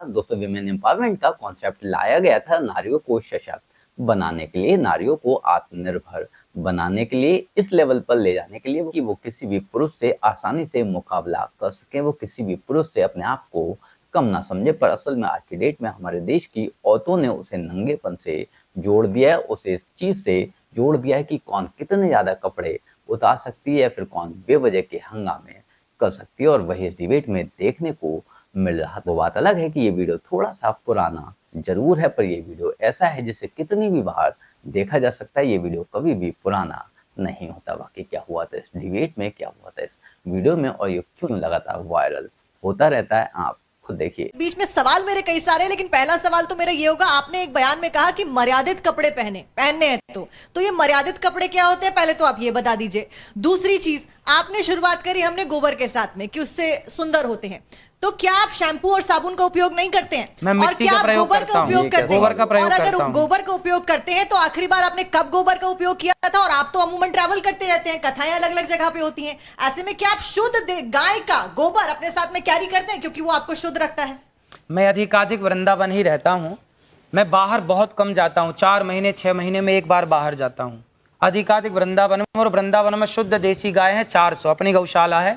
दोस्तों women empowerment का concept लाया गया था नारियों को सशक्त बनाने के लिए, नारियों को आत्मनिर्भर बनाने के लिए, इस लेवल पर ले जाने के लिए कि वो किसी भी पुरुष से आसानी से मुकाबला कर सके, वो किसी भी पुरुष से अपने आप को कम ना समझे। पर असल में आज की डेट में हमारे देश की औरतों ने उसे नंगेपन से जोड़ दिया है, उसे इस चीज से जोड़ दिया है कि कौन कितने ज्यादा कपड़े उतार सकती है या फिर कौन बेवजह के हंगामे कर सकती है। और वही इस डिबेट में देखने को मिल रहा। तो बात अलग है कि ये वीडियो थोड़ा सा पुराना जरूर है, पर ये वीडियो ऐसा है जिसे कितनी भी बार देखा जा सकता है। ये वीडियो कभी भी पुराना नहीं होता। बाकी क्या हुआ था इस डिबेट में, क्या हुआ था इस वीडियो में और ये क्यों लगातार वायरल होता रहता है, आप खुद देखिए। बीच में सवाल मेरे कई सारे, लेकिन पहला सवाल तो मेरा ये होगा, आपने एक बयान में कहा कि मर्यादित कपड़े पहनने हैं, तो ये मर्यादित कपड़े क्या होते हैं, पहले तो आप ये बता दीजिए। दूसरी चीज, आपने शुरुआत करी हमने गोबर के साथ में कि उससे सुंदर होते हैं, तो क्या आप शैम्पू और साबुन का उपयोग नहीं करते हैं? और क्या आप गोबर का उपयोग करते हैं? और अगर गोबर का उपयोग करते हैं तो आखिरी बार आपने कब गोबर का उपयोग किया था? और आप तो अमूमन ट्रैवल करते रहते हैं, कथाएं अलग अलग जगह पे होती हैं, ऐसे में क्या आप शुद्ध गाय का गोबर अपने साथ में कैरी करते हैं क्योंकि वो आपको शुद्ध रखता है? मैं अधिकाधिक वृंदावन ही रहता हूँ, मैं बाहर बहुत कम जाता हूँ, 4 महीने 6 महीने में एक बार बाहर जाता हूँ अधिकाधिक वृंदावन में। और वृंदावन में शुद्ध देसी गाय है 400, अपनी गौशाला है,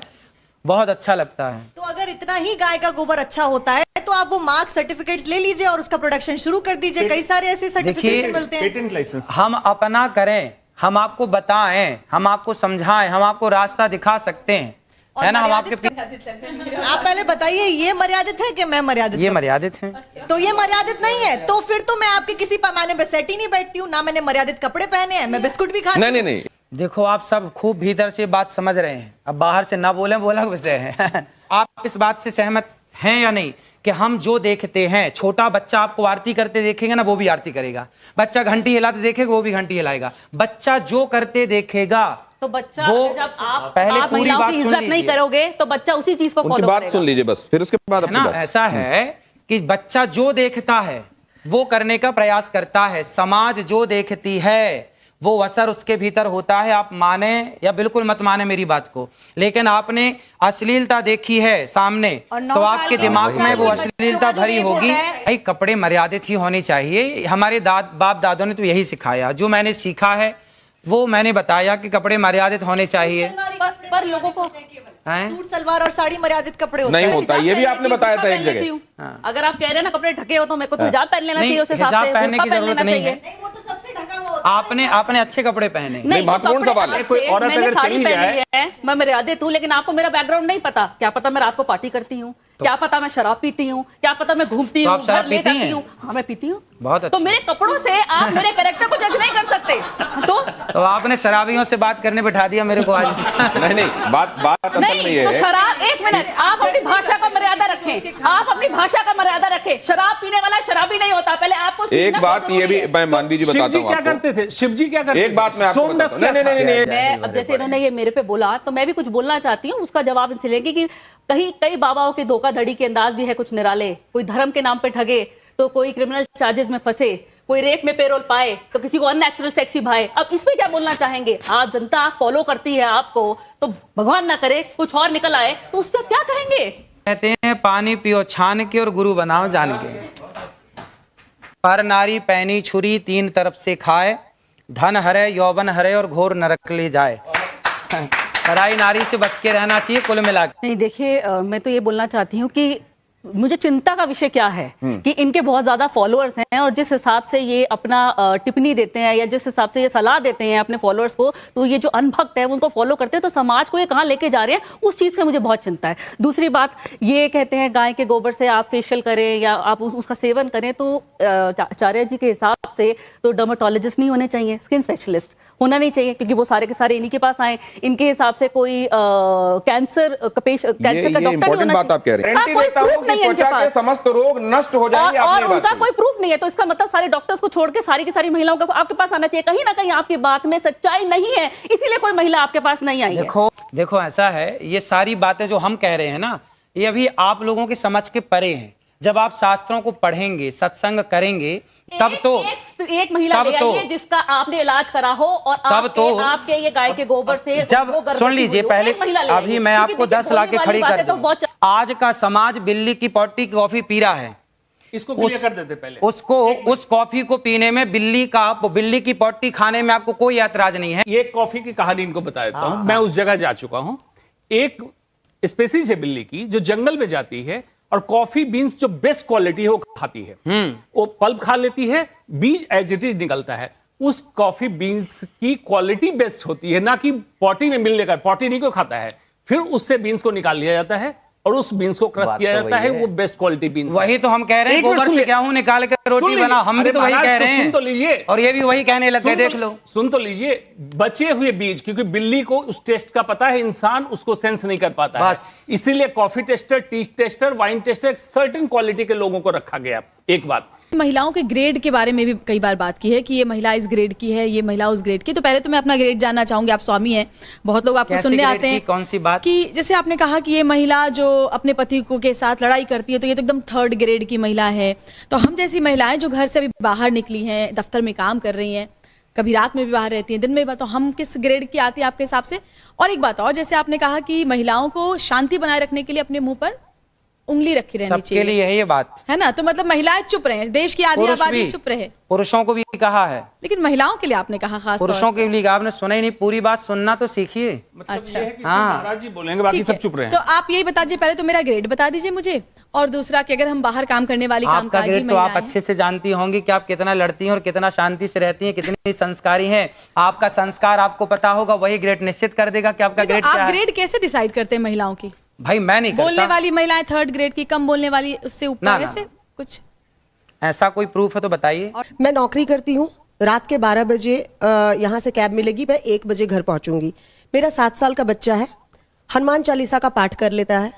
बहुत अच्छा लगता है। तो अगर इतना ही गाय का गोबर अच्छा होता है तो आप वो मार्क सर्टिफिकेट्स ले लीजिए और उसका प्रोडक्शन शुरू कर दीजिए। कई सारे ऐसे सर्टिफिकेशन मिलते हैं। पेटेंट लाइसेंस हम अपना करें, हम आपको बताएं, हम आपको समझाएं, हम आपको रास्ता दिखा सकते हैं, है ना। हम आपके आप पहले बताइए, ये मर्यादित है कि मैं मर्यादित? ये मर्यादित है। तो ये मर्यादित नहीं है तो फिर तो मैं आपके किसी पैमाने पे सेट ही नहीं बैठती हूँ ना। मैंने मर्यादित कपड़े पहने हैं, मैं बिस्कुट भी खाती हूँ। नहीं, देखो आप सब खूब भीतर से बात समझ रहे हैं, अब बाहर से ना बोले बोला विषय है। आप इस बात से सहमत हैं या नहीं कि हम जो देखते हैं, छोटा बच्चा आपको आरती करते देखेगा ना, वो भी आरती करेगा। बच्चा घंटी हिलाते देखेगा, वो भी घंटी हिलाएगा। बच्चा जो करते देखेगा तो बच्चा, वो जब आप पहले आप पूरी बात सुन लीजिए, नहीं करोगे तो बच्चा उसी चीज को फॉलो करेगा। बात सुन लीजिए बस, फिर उसके बाद ना ऐसा है कि बच्चा जो देखता है वो करने का प्रयास करता है, समाज जो देखती है वो असर उसके भीतर होता है। आप माने या बिल्कुल मत माने मेरी बात को, लेकिन आपने अश्लीलता देखी है सामने तो आपके दिमाग में वो अश्लीलता भरी होगी। भाई कपड़े मर्यादित ही होने चाहिए, हमारे बाप दादों ने तो यही सिखाया। जो मैंने सीखा है वो मैंने बताया कि कपड़े मर्यादित होने चाहिए। पर लोगों को सूट सलवार और साड़ी मर्यादित कपड़े होते नहीं होता, ये भी आपने बताया था एक जगह। अगर आप कह रहे हैं ना कपड़े ढके हो तो मेरे को तो हिजाब पहन लेना चाहिए, उस हिसाब से हिजाब पहनने की जरूरत नहीं है। वो तो सबसे ढका हुआ होता है। आपने अच्छे कपड़े पहने। नहीं, महत्वपूर्ण सवाल है। कोई औरत अगर चली जाए, मैं मर्यादित हूँ, लेकिन आपको मेरा बैकग्राउंड नहीं पता। क्या पता मैं रात को पार्टी करती हूँ, क्या पता मैं शराब पीती हूँ, क्या पता मैं घूमती हूँ, घर ले जाती हूँ। हाँ मैं पीती हूँ। बहुत अच्छा। तो मेरे कपड़ों से आप मेरे कैरेक्टर को जज नहीं कर सकते। तो आपने शराबियों से बात करने बिठा दिया मेरे को आज। नहीं, बात असल में ये है। शराब, एक मिनट, आप अपनी भाषा का मर्यादा रखें, आप अपनी भाषा का मर्यादा रखें। शराब पीने वाला शराबी नहीं होता। पहले आपको एक बात ये भी मैं मानवी जी बताता हूँ, क्या करते थे शिव जी, क्या करते थे? एक बात मैं आपको बताता हूं। नहीं, मैं अब जैसे इन्होंने ये मेरे पे बोला तो मैं भी कुछ बोलना चाहती हूँ, उसका जवाब इनसे लेंगे कि कई बाबाओं के धोखाधड़ी के अंदाज भी है कुछ निराले। कोई धर्म के नाम पे ठगे तो कोई क्रिमिनल चार्जेस में फंसे, कोई रेप में पेरोल पाए तो किसी को अननेचुरल सेक्सी भाए। अब इसमें क्या बोलना चाहेंगे? आप जनता फॉलो करती है आपको, तो भगवान ना करे कुछ और निकल आए तो उस पर क्या कहेंगे? कहते हैं पानी पियो छान के और गुरु बनाओ जान के। पर नारी पैनी छुरी 3 तरफ से खाए, धन हरे यौवन हरे और घोर नरक ले जाए। पराई नारी से बच के रहना चाहिए कुल मिला के। नहीं देखिए, मैं तो ये बोलना चाहती हूँ कि मुझे चिंता का विषय क्या है कि इनके बहुत ज्यादा फॉलोअर्स हैं और जिस हिसाब से ये अपना टिप्पणी देते हैं या जिस हिसाब से ये सलाह देते हैं अपने फॉलोअर्स को, तो ये जो अनभक्त है उनको फॉलो करते हैं, तो समाज को ये कहाँ लेके जा रहे हैं उस चीज का मुझे बहुत चिंता है। दूसरी बात, ये कहते हैं गाय के गोबर से आप फेशियल करें या आप उसका सेवन करें, तो आचार्य जी के हिसाब से तो डर्मेटोलॉजिस्ट नहीं होने चाहिए, स्किन स्पेशलिस्ट होना नहीं चाहिए, क्योंकि वो सारे के सारे इन्हीं के पास आए। इनके हिसाब से कोई कैंसर का डॉक्टर नहीं होना चाहिए। के समस्त रोग नष्ट हो जाएंगे और उनका कोई प्रूफ नहीं है, तो इसका मतलब सारे डॉक्टर्स को छोड़ के सारी की सारी महिलाओं को आपके पास आना चाहिए। कहीं ना कहीं आपकी बात में सच्चाई नहीं है, इसीलिए कोई महिला आपके पास नहीं आई है। देखो ऐसा है, ये सारी बातें जो हम कह रहे हैं ना, ये अभी आप लोगों की समझ के परे हैं। जब आप शास्त्रों को पढ़ेंगे, सत्संग करेंगे, तब तो एक महिला ले आइए जिसका आपने इलाज करा हो और तब तो आपके ये गाय के गोबर से जब सुन लीजिए पहले, अभी मैं आपको 10 लाख खड़ी कर दूं। आज का समाज बिल्ली की पॉटी की कॉफी पी रहा है, इसको क्लियर कर देते पहले। उसको उस कॉफी को पीने में बिल्ली की पॉटी खाने में आपको कोई ऐतराज नहीं है। ये कॉफी की कहानी इनको बता देता हूं। मैं उस जगह जा चुका हूं। एक स्पेसीज है बिल्ली की जो जंगल में जाती है और कॉफी बीन्स जो बेस्ट क्वालिटी है वो खाती है। वो पल्प खा लेती है, बीज एज इट इज निकलता है। उस कॉफी बीन्स की क्वालिटी बेस्ट होती है, ना कि पॉटी में मिलने का। पॉटी नहीं को खाता है, फिर उससे बीन्स को निकाल लिया जाता है और उस बीन्स को क्रश किया जाता है। वो बेस्ट क्वालिटी बीन्स। वही तो हम कह रहे हैं, गोबर से गेहूं निकाल के रोटी बना। हम भी तो वही कह रहे हैं। सुन तो लीजिए, और ये भी वही कहने लग गए, देख लो। सुन तो लीजिए, बचे हुए बीज, क्योंकि बिल्ली को उस टेस्ट का पता है, इंसान उसको सेंस नहीं कर पाता है। इसीलिए coffee tester, T tester, wine taster, एक सर्टेन क्वालिटी के लोगों को रखा गया। एक बात, महिलाओं के ग्रेड के बारे में भी कई बार बात की है कि ये महिला इस ग्रेड की है, ये महिला उस ग्रेड की। तो पहले तो मैं अपना ग्रेड जानना चाहूंगी। आप स्वामी हैं, बहुत लोग आपको सुनने आते हैं। कौन सी बात? कि जैसे आपने कहा कि ये महिला जो अपने पति को के साथ लड़ाई करती है, तो ये तो एकदम 3rd ग्रेड की महिला है। तो हम जैसी महिलाएं जो घर से अभी बाहर निकली हैं, दफ्तर में काम कर रही हैं, कभी रात में भी बाहर रहती हैं, दिन में भी, तो हम किस ग्रेड की आती है आपके हिसाब से? और एक बात और, जैसे आपने कहा कि महिलाओं को शांति बनाए रखने के लिए अपने मुंह पर उंगली रखी रहनी चाहिए, सबके लिए है ये बात, है ना? तो मतलब महिलाएं चुप रहे, देश की आधी आबादी चुप रहे। पुरुषों को भी कहा है, लेकिन महिलाओं के लिए आपने कहा खास पुरुषों के लिए आपने सुना ही नहीं। पूरी बात सुनना तो सीखिए। अच्छा, महाराज जी बोलेंगे, बाकी सब चुप रहे। तो आप यही बता दीजिए, पहले तो मेरा ग्रेड बता दीजिए मुझे, और दूसरा कि अगर हम बाहर काम करने वाली कामकाजी महिलाएं, तो आप अच्छे से जानती होंगी कि आप कितना लड़ती हैं और कितना शांति से रहती हैं, कितनी संस्कारी हैं। आपका संस्कार आपको पता होगा, वही ग्रेड निश्चित कर देगा कि आपका ग्रेड क्या है। आप ग्रेड कैसे डिसाइड करते हैं महिलाओं की? भाई मैं नहीं करता। बोलने वाली महिलाएं 3rd ग्रेड की, कम बोलने वाली उससे ऊपर, वैसे कुछ ऐसा कोई प्रूफ है तो बताइए। मैं नौकरी करती हूँ। रात के 12 बजे यहाँ से कैब मिलेगी, मैं 1 बजे घर पहुंचूंगी। मेरा 7 साल का बच्चा है, हनुमान चालीसा का पाठ कर लेता है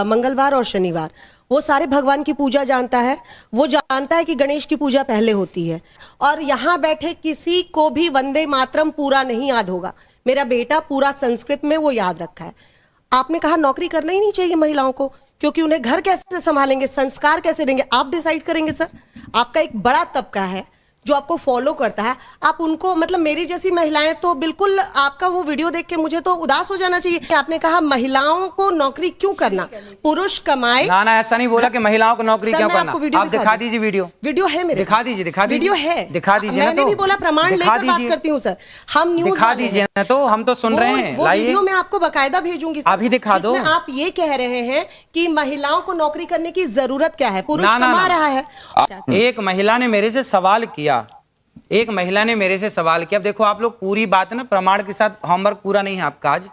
मंगलवार और शनिवार। वो सारे भगवान की पूजा जानता है। वो जानता है कि गणेश की पूजा पहले होती है। और यहाँ बैठे किसी को भी वंदे मातरम पूरा नहीं याद होगा। मेरा बेटा पूरा संस्कृत में वो याद रखा है। आपने कहा नौकरी करना ही नहीं चाहिए महिलाओं को, क्योंकि उन्हें घर कैसे संभालेंगे, संस्कार कैसे देंगे, आप डिसाइड करेंगे। सर, आपका एक बड़ा तबका है जो आपको फॉलो करता है, आप उनको, मतलब मेरी जैसी महिलाएं तो बिल्कुल, आपका वो वीडियो देख के मुझे तो उदास हो जाना चाहिए। आपने कहा महिलाओं को नौकरी क्यों करना, पुरुष कमाए। ना ना, ऐसा नहीं बोला कि महिलाओं को नौकरी क्यों करना। आप दिखा दीजिए वीडियो। वीडियो है मेरे, दिखा दीजिए, दिखा दीजिए, वीडियो है, दिखा दीजिए। मैंने नहीं बोला, प्रमाण लेकर बात करती हूँ सर। हम न्यूज़ दिखा दीजिए ना, तो हम तो सुन रहे हैं। वो वीडियो मैं आपको बकायदा भेजूंगी सर, अभी दिखा दो। आप ये कह रहे हैं कि महिलाओं को नौकरी करने की जरूरत क्या है, पुरुष कमा रहा है। एक महिला ने मेरे से सवाल किया, अब देखो आप लोग पूरी बात ना प्रमाण के साथ, होमवर्क पूरा नहीं है आपका आज।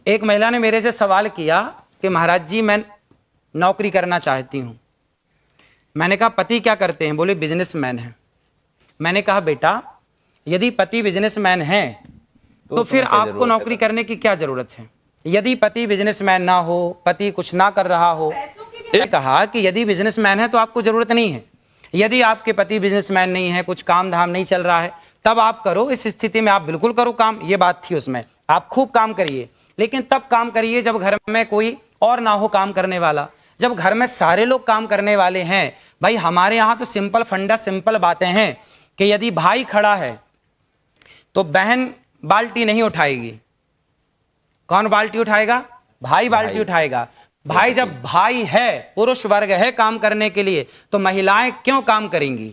एक महिला ने मेरे से सवाल किया कि महाराज जी मैं नौकरी करना चाहती हूं। मैंने कहा पति क्या करते हैं? बोले बिजनेसमैन है। मैंने कहा बेटा यदि पति बिजनेसमैन है तो फिर आपको नौकरी करने की क्या जरूरत है? यदि पति बिजनेसमैन ना हो, पति कुछ ना कर रहा हो, कहा कि यदि बिजनेसमैन है तो आपको जरूरत नहीं है। यदि आपके पति बिजनेसमैन नहीं है, कुछ काम धाम नहीं चल रहा है, तब आप करो। इस स्थिति में आप बिल्कुल करो काम, ये बात थी उसमें। आप खूब काम करिए, लेकिन तब काम करिए जब घर में कोई और ना हो काम करने वाला। जब घर में सारे लोग काम करने वाले हैं, भाई हमारे यहाँ तो सिंपल फंडा, सिंपल बातें हैं कि यदि भाई खड़ा है तो बहन बाल्टी नहीं उठाएगी। कौन बाल्टी उठाएगा? भाई बाल्टी उठाएगा। भाई जब भाई है, पुरुष वर्ग है काम करने के लिए, तो महिलाएं क्यों काम करेंगी?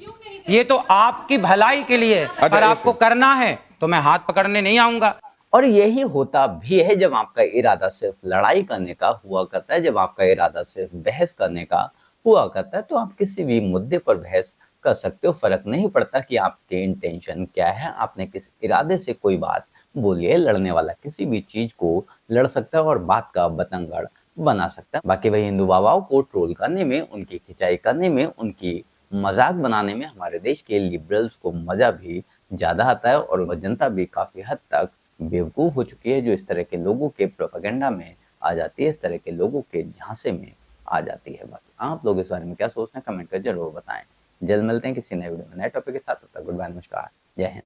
ये तो आपकी भलाई के लिए। अगर आपको करना है तो मैं हाथ पकड़ने नहीं आऊंगा। और यही होता भी है जब आपका इरादा सिर्फ लड़ाई करने का हुआ करता है, जब आपका इरादा सिर्फ बहस करने का हुआ करता है, तो आप किसी भी मुद्दे पर बहस कर सकते हो। फर्क नहीं पड़ता कि आपके इंटेंशन क्या है, आपने किस इरादे से कोई बात बोली है। लड़ने वाला किसी भी चीज को लड़ सकता है और बात का बतंगड़ बना सकता है। बाकी वही हिंदू बाबाओं को ट्रोल करने में, उनकी खिंचाई करने में, उनकी मजाक बनाने में हमारे देश के लिबरल्स को मजा भी ज्यादा आता है, और जनता भी काफी हद तक बेवकूफ हो चुकी है, जो इस तरह के लोगों के प्रोपेगेंडा में आ जाती है, इस तरह के लोगों के झांसे में आ जाती है। बाकी आप लोग इस बारे में क्या सोचते हैं, कमेंट कर जरूर बताएं। जल्द मिलते हैं किसी नए वीडियो में नए टॉपिक के साथ। तब तक गुड बाय, नमस्कार, जय हिंद।